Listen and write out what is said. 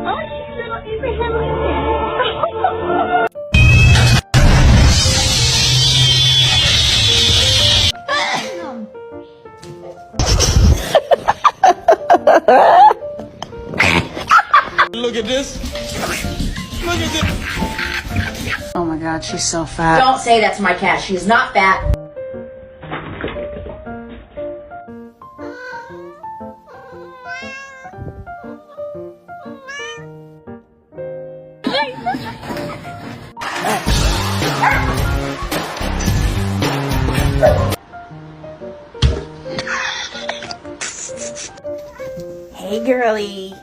Oh, she's little Abraham Lincoln. Look at this. Look at this. Oh my God, she's so fat. Don't say that to my cat. She is not fat. Hey, girly.